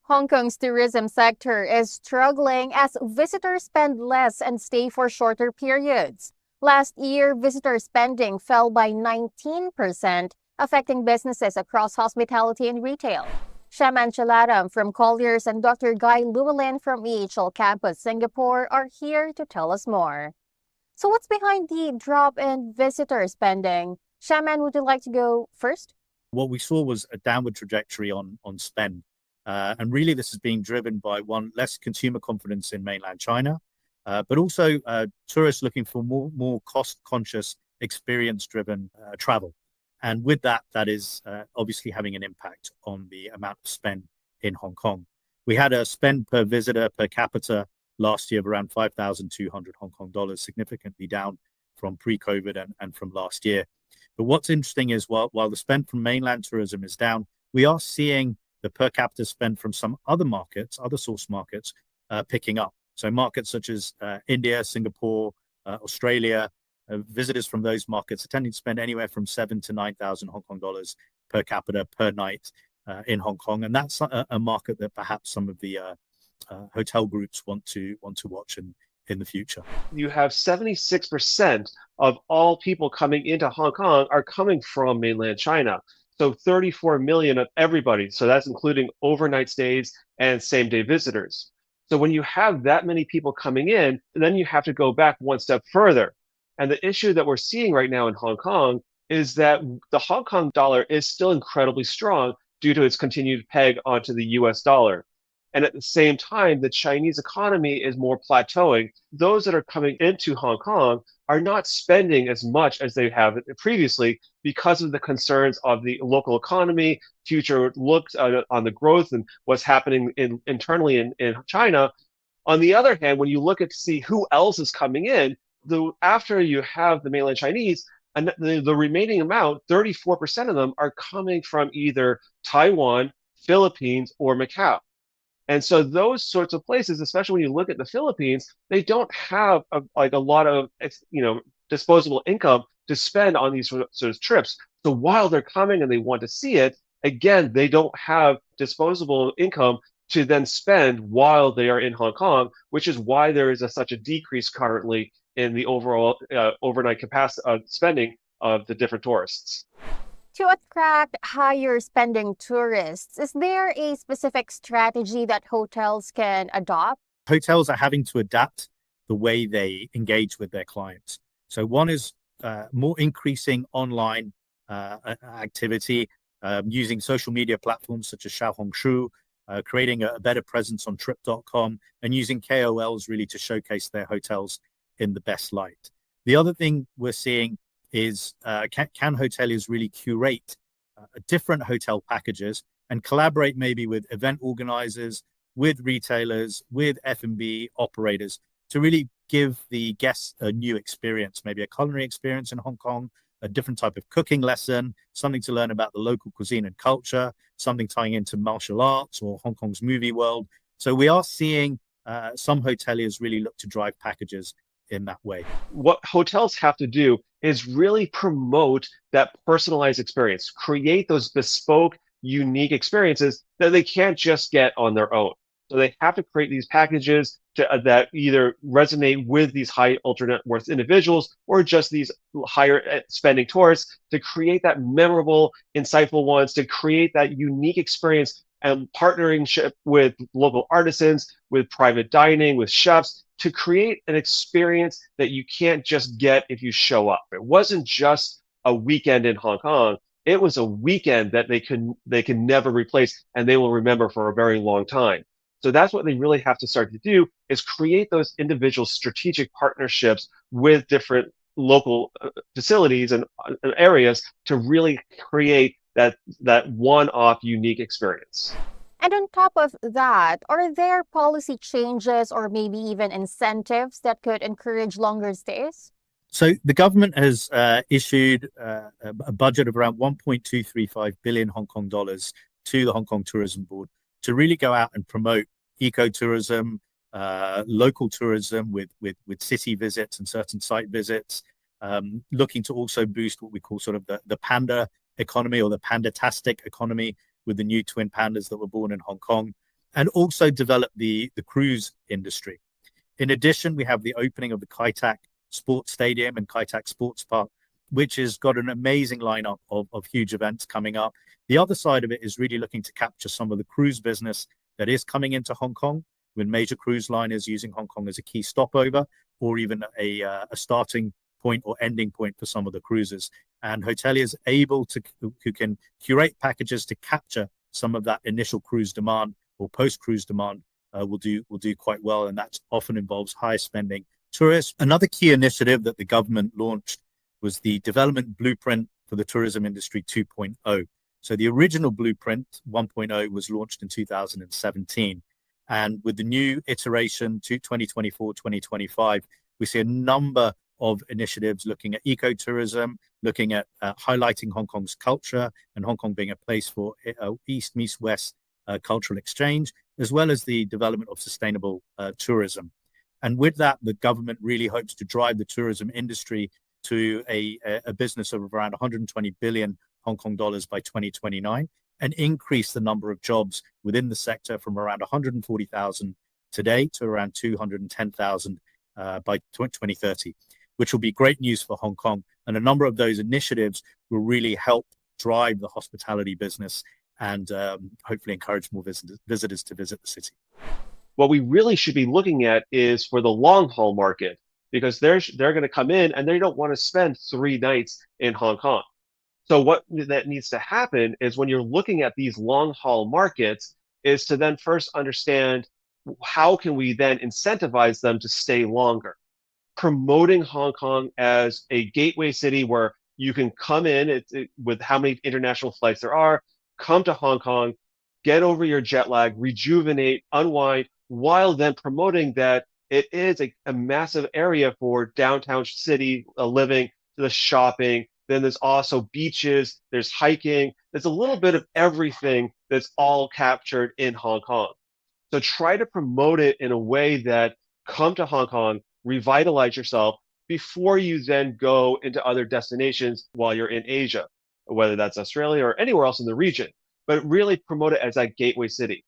Hong Kong's tourism sector is struggling as visitors spend less and stay for shorter periods. Last year, visitor spending fell by 19%, affecting businesses across hospitality and retail. Shaman Chalaram from Colliers and Dr. Guy Llewellyn from EHL Campus Singapore are here to tell us more. So what's behind the drop in visitor spending? Shaman, would you like to go first? What we saw was a downward trajectory on spend. And really, this is being driven by one, less consumer confidence in mainland China, but also tourists looking for more cost-conscious, experience-driven travel. And with that, that is obviously having an impact on the amount of spend in Hong Kong. We had a spend per visitor per capita last year of around 5,200 Hong Kong dollars, significantly down from pre-COVID and from last year. But what's interesting is while the spend from mainland tourism is down, we are seeing the per capita spend from some other markets, other source markets, picking up. So markets such as India, Singapore, Australia, visitors from those markets are tending to spend anywhere from 7,000 to 9,000 Hong Kong dollars per capita per night in Hong Kong. And that's a market that perhaps some of the hotel groups want to watch in the future. You have 76% of all people coming into Hong Kong are coming from mainland China. So 34 million of everybody. So that's including overnight stays and same-day visitors. So when you have that many people coming in, then you have to go back one step further. And the issue that we're seeing right now in Hong Kong is that the Hong Kong dollar is still incredibly strong due to its continued peg onto the US dollar. And at the same time, the Chinese economy is more plateauing. Those that are coming into Hong Kong are not spending as much as they have previously because of the concerns of the local economy, future looks on the growth and what's happening internally in China. On the other hand, when you look at to see who else is coming in, after you have the mainland Chinese, and the remaining amount, 34% of them are coming from either Taiwan, Philippines, or Macau. And so those sorts of places, especially when you look at the Philippines, they don't have a lot of disposable income to spend on these sort of trips. So while they're coming and they want to see it, again, they don't have disposable income to then spend while they are in Hong Kong, which is why there is such a decrease currently in the overall overnight capacity spending of the different tourists. To attract higher spending tourists, is there a specific strategy that hotels can adopt? Hotels are having to adapt the way they engage with their clients. So one is more increasing online activity, using social media platforms such as Xiaohongshu, creating a better presence on trip.com, and using KOLs really to showcase their hotels in the best light. The other thing we're seeing is can hoteliers really curate different hotel packages and collaborate maybe with event organizers, with retailers, with F&B operators to really give the guests a new experience, maybe a culinary experience in Hong Kong, a different type of cooking lesson, something to learn about the local cuisine and culture, something tying into martial arts or Hong Kong's movie world. So we are seeing some hoteliers really look to drive packages in that way. What hotels have to do is really promote that personalized experience, create those bespoke, unique experiences that they can't just get on their own. So they have to create these packages that either resonate with these high ultra net worth individuals or just these higher spending tourists to create that memorable, insightful ones, to create that unique experience and partnering with local artisans, with private dining, with chefs, to create an experience that you can't just get if you show up. It wasn't just a weekend in Hong Kong. It was a weekend that they can never replace and they will remember for a very long time. So that's what they really have to start to do, is create those individual strategic partnerships with different local facilities and areas to really create that one-off unique experience. And on top of that, are there policy changes or maybe even incentives that could encourage longer stays? So the government has issued a budget of around 1.235 billion Hong Kong dollars to the Hong Kong Tourism Board to really go out and promote ecotourism, local tourism with city visits and certain site visits, looking to also boost what we call sort of the panda economy or the panda-tastic economy with the new twin pandas that were born in Hong Kong. and also develop the cruise industry. In addition, we have the opening of the Kai Tak Sports Stadium and Kai Tak Sports Park, which has got an amazing lineup of huge events coming up. The other side of it is really looking to capture some of the cruise business that is coming into Hong Kong, with major cruise liners using Hong Kong as a key stopover, or even a starting point or ending point for some of the cruises. And hoteliers who can curate packages to capture some of that initial cruise demand or post-cruise demand will do quite well, and that often involves high spending tourists. Another key initiative that the government launched was the Development Blueprint for the Tourism Industry 2.0. So the original Blueprint 1.0 was launched in 2017. And with the new iteration to 2024-2025, we see a number of initiatives looking at ecotourism, looking at highlighting Hong Kong's culture and Hong Kong being a place for East meets West cultural exchange, as well as the development of sustainable tourism. And with that, the government really hopes to drive the tourism industry to a business of around 120 billion Hong Kong dollars by 2029, and increase the number of jobs within the sector from around 140,000 today to around 210,000 by 2030, which will be great news for Hong Kong. And a number of those initiatives will really help drive the hospitality business and hopefully encourage more visitors to visit the city. What we really should be looking at is for the long haul market, because they're going to come in and they don't want to spend 3 nights in Hong Kong. So what that needs to happen is, when you're looking at these long haul markets, is to then first understand how can we then incentivize them to stay longer. Promoting Hong Kong as a gateway city where you can come in with how many international flights there are, come to Hong Kong, get over your jet lag, rejuvenate, unwind, while then promoting that it is a massive area for downtown city living, the shopping. Then there's also beaches, there's hiking, there's a little bit of everything that's all captured in Hong Kong. So try to promote it in a way that come to Hong Kong, revitalize yourself before you then go into other destinations while you're in Asia, whether that's Australia or anywhere else in the region, but really promote it as that gateway city.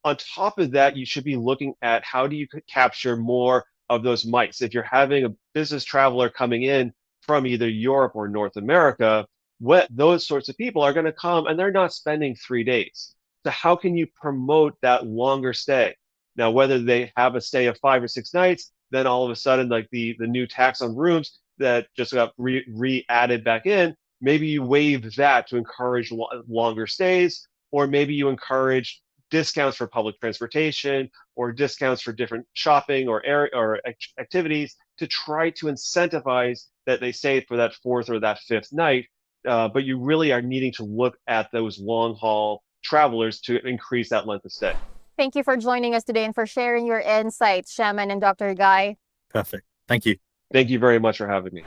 On top of that, you should be looking at how do you capture more of those mites. If you're having a business traveler coming in from either Europe or North America, those sorts of people are going to come and they're not spending 3 days. So how can you promote that longer stay? Now, whether they have a stay of 5 or 6 nights, then all of a sudden, like the new tax on rooms that just got re-added back in, maybe you waive that to encourage longer stays, or maybe you encourage discounts for public transportation or discounts for different shopping or activities to try to incentivize that they stay for that 4th or that 5th night. But you really are needing to look at those long haul travelers to increase that length of stay. Thank you for joining us today and for sharing your insights, Shaman and Dr. Guy. Perfect. Thank you. Thank you very much for having me.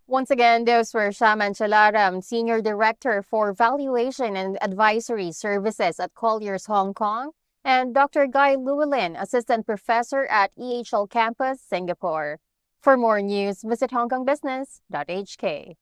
Once again, those were Shaman Chalaram, Senior Director for Valuation and Advisory Services at Colliers, Hong Kong, and Dr. Guy Llewellyn, Assistant Professor at EHL Campus, Singapore. For more news, visit hongkongbusiness.hk.